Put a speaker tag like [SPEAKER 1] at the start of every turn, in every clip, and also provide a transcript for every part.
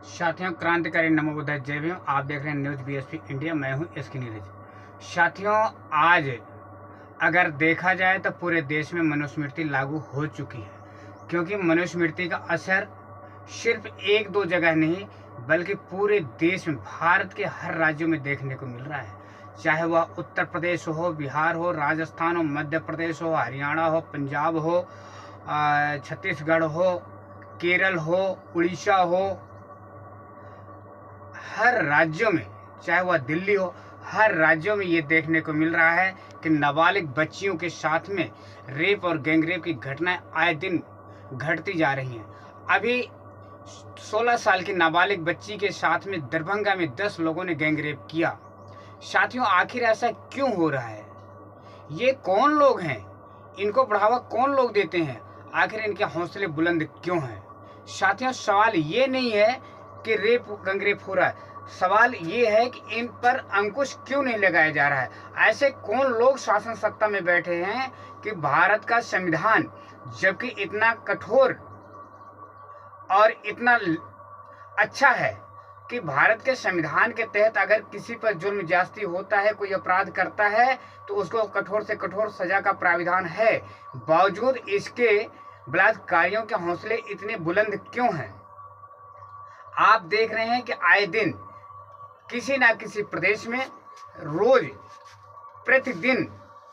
[SPEAKER 1] साथियों, क्रांतिकारी नमो बुद्धाय जय भीम। आप देख रहे हैं न्यूज बीएसपी इंडिया। मैं हूं इसकी नीरज। साथियों, आज अगर देखा जाए तो पूरे देश में मनुस्मृति लागू हो चुकी है, क्योंकि मनुस्मृति का असर सिर्फ एक दो जगह नहीं बल्कि पूरे देश में, भारत के हर राज्यों में देखने को मिल रहा है। चाहे वह उत्तर प्रदेश हो, बिहार हो, राजस्थान हो, मध्य प्रदेश हो, हरियाणा हो, पंजाब हो, छत्तीसगढ़ हो, केरल हो, उड़ीसा हो, हर राज्यों में, चाहे वह दिल्ली हो, हर राज्यों में ये देखने को मिल रहा है कि नाबालिग बच्चियों के साथ में रेप और गैंगरेप की घटनाएं आए दिन घटती जा रही हैं। अभी 16 साल की नाबालिग बच्ची के साथ में दरभंगा में 10 लोगों ने गैंगरेप किया। साथियों, आखिर ऐसा क्यों हो रहा है? ये कौन लोग हैं? इनको बढ़ावा कौन लोग देते हैं? आखिर इनके हौसले बुलंद क्यों हैं? साथियों, सवाल ये नहीं है कि रेप गैंगरेप हो रहा है, सवाल ये है कि इन पर अंकुश क्यों नहीं लगाया जा रहा है। ऐसे कौन लोग शासन सत्ता में बैठे हैं कि भारत का संविधान जबकि इतना कठोर और इतना अच्छा है कि भारत के संविधान के तहत अगर किसी पर जुर्म ज्यादती होता है, कोई अपराध करता है तो उसको कठोर से कठोर सजा का प्राविधान है, बावजूद इसके बलात्कारियों के हौसले इतने बुलंद क्यों हैं? आप देख रहे हैं कि आए दिन किसी ना किसी प्रदेश में रोज प्रतिदिन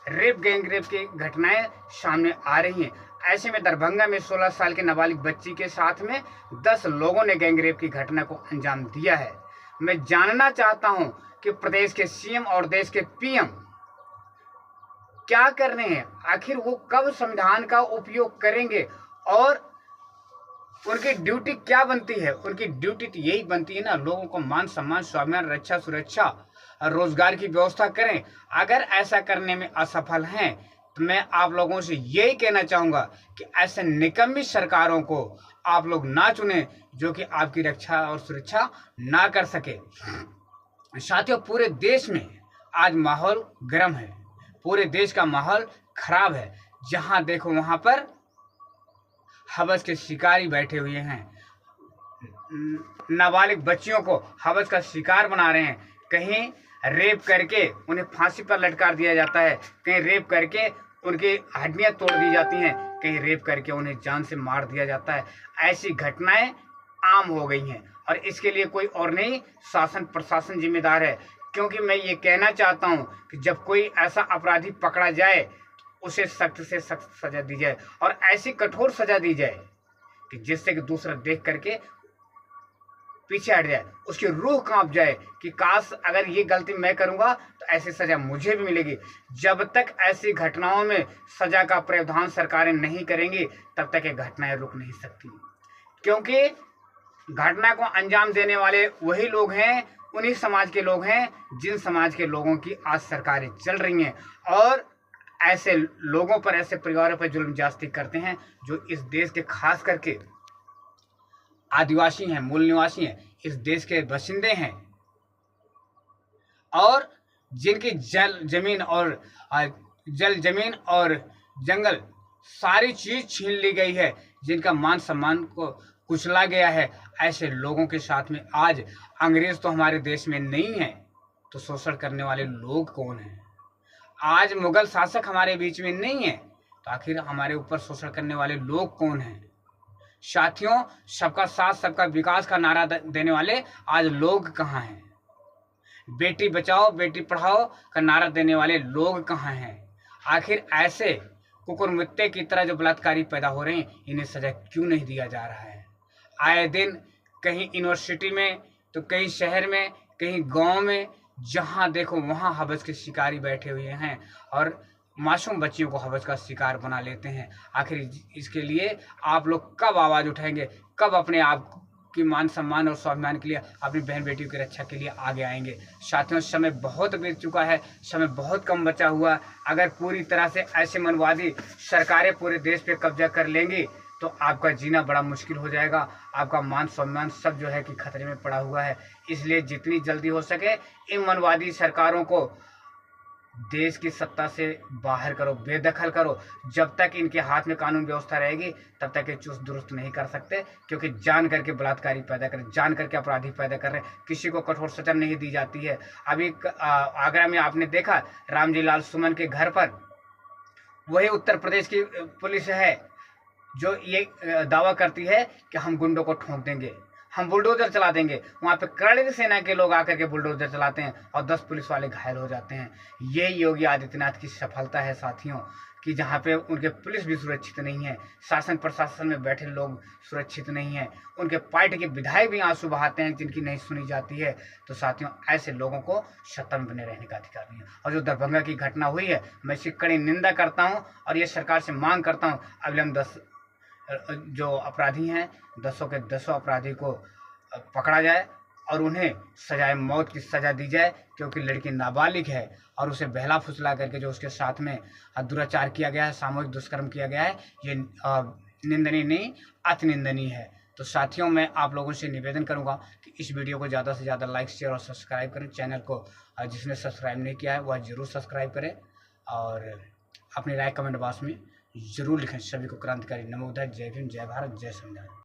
[SPEAKER 1] रेप गैंगरेप की घटनाएं सामने आ रही हैं। ऐसे में दरभंगा में 16 साल के नाबालिग बच्ची के साथ में 10 लोगों ने गैंगरेप की घटना को अंजाम दिया है। मैं जानना चाहता हूं कि प्रदेश के सीएम और देश के पीएम क्या कर रहे हैं। आखिर वो कब संविधान का उपयोग करेंगे और उनकी ड्यूटी क्या बनती है? उनकी ड्यूटी तो यही बनती है ना, लोगों को मान सम्मान, स्वाभिमान, रक्षा, सुरक्षा, रोजगार की व्यवस्था करें। अगर ऐसा करने में असफल हैं तो मैं आप लोगों से यही कहना चाहूंगा कि ऐसे निकम्मी सरकारों को आप लोग ना चुने जो कि आपकी रक्षा और सुरक्षा ना कर सके। साथियों, पूरे देश में आज माहौल गर्म है, पूरे देश का माहौल खराब है। जहां देखो वहां पर हवस के शिकारी बैठे हुए हैं, नाबालिग बच्चियों को हवस का शिकार बना रहे हैं। कहीं रेप करके उन्हें फांसी पर लटका दिया जाता है, कहीं रेप करके उनकी हड्डियां तोड़ दी जाती हैं, कहीं रेप करके उन्हें जान से मार दिया जाता है। ऐसी घटनाएं आम हो गई हैं और इसके लिए कोई और नहीं, शासन प्रशासन जिम्मेदार है। क्योंकि मैं ये कहना चाहता हूं कि जब कोई ऐसा अपराधी पकड़ा जाए उसे सख्त से सख्त सजा दी जाए और ऐसी कठोर सजा दी जाए कि जिससे कि दूसरा देख करके पीछे हट जाए, उसकी रूह कांप जाए कि काश अगर ये गलती मैं करूंगा तो ऐसी सजा मुझे भी मिलेगी। जब तक ऐसी घटनाओं में सजा का प्रावधान सरकारें नहीं करेंगी तब तक ये घटनाएं रुक नहीं सकती, क्योंकि घटना को अंजाम देने वाले वही लोग हैं, उन्हीं समाज के लोग हैं जिन समाज के लोगों की आज सरकारें चल रही हैं और ऐसे लोगों पर, ऐसे परिवारों पर जुल्म ज्यादती करते हैं जो इस देश के खास करके आदिवासी हैं, मूल निवासी हैं, इस देश के बशिंदे हैं और जिनकी जल जमीन और जंगल सारी चीज छीन ली गई है, जिनका मान सम्मान को कुचला गया है। ऐसे लोगों के साथ में आज अंग्रेज तो हमारे देश में नहीं है तो शोषण करने वाले लोग कौन हैं? आज मुगल शासक हमारे बीच में नहीं है तो आखिर हमारे ऊपर शोषण करने वाले लोग कौन हैं? साथियों, सबका साथ सबका विकास का नारा देने वाले आज लोग कहाँ हैं? बेटी बचाओ बेटी पढ़ाओ का नारा देने वाले लोग कहाँ हैं? आखिर ऐसे कुकुरमुत्ते की तरह जो बलात्कारी पैदा हो रहे हैं, इन्हें सजा क्यों नहीं दिया जा रहा है? आए दिन कहीं यूनिवर्सिटी में तो कहीं शहर में, कहीं गांव में, जहां देखो वहां हवस के शिकारी बैठे हुए हैं और मासूम बच्चियों को हवस का शिकार बना लेते हैं। आखिर इसके लिए आप लोग कब आवाज उठाएंगे? कब अपने आप की मान सम्मान और स्वाभिमान के लिए, अपनी बहन बेटियों की रक्षा के लिए आगे आएंगे? साथियों, समय बहुत बीत चुका है, समय बहुत कम बचा हुआ। अगर पूरी तरह से ऐसे मनवादी सरकारें पूरे देश पे कब्जा कर लेंगी तो आपका जीना बड़ा मुश्किल हो जाएगा, आपका मान सम्मान सब जो है कि खतरे में पड़ा हुआ है। इसलिए जितनी जल्दी हो सके इन मनवादी सरकारों को देश की सत्ता से बाहर करो, बेदखल करो। जब तक इनके हाथ में कानून व्यवस्था रहेगी तब तक ये चुस्त दुरुस्त नहीं कर सकते, क्योंकि जान करके बलात्कारी पैदा कर, जान करके अपराधी पैदा कर रहे हैं। किसी को कठोर सजा नहीं दी जाती है। अभी आगरा में आपने देखा रामजी लाल सुमन के घर पर, वही उत्तर प्रदेश की पुलिस है जो ये दावा करती है कि हम गुंडों को ठोक देंगे, हम बुलडोजर चला देंगे। वहाँ पे करगिल सेना के लोग आकर के बुलडोजर चलाते हैं और 10 पुलिस वाले घायल हो जाते हैं। ये योगी आदित्यनाथ की सफलता है साथियों, कि जहाँ पे उनके पुलिस भी सुरक्षित नहीं है, शासन प्रशासन में बैठे लोग सुरक्षित नहीं हैं, उनके पार्टी के विधायक भी आंसू बहाते हैं जिनकी नहीं सुनी जाती है। तो साथियों, ऐसे लोगों को सत्ता में बने रहने का अधिकार नहीं है। और जो दरभंगा की घटना हुई है, मैं इसकी कड़ी निंदा करता हूँ और ये सरकार से मांग करता हूँ अविलंब 10 जो अपराधी हैं, 10 के 10 अपराधी को पकड़ा जाए और उन्हें सजाए मौत की सज़ा दी जाए, क्योंकि लड़की नाबालिग है और उसे बहला फुसला करके जो उसके साथ में दुराचार किया गया है, सामूहिक दुष्कर्म किया गया है, ये निंदनीय नहीं, अति निंदनीय है। तो साथियों, मैं आप लोगों से निवेदन करूंगा कि इस वीडियो को ज़्यादा से ज़्यादा लाइक, शेयर और सब्सक्राइब करें। चैनल को जिसने सब्सक्राइब नहीं किया है वह ज़रूर सब्सक्राइब करें और अपनी राय कमेंट बॉक्स में ज़रूर लिखें। सभी को क्रांतिकारी नमो बुद्धाय। जय भीम, जय भारत, जय संविधान।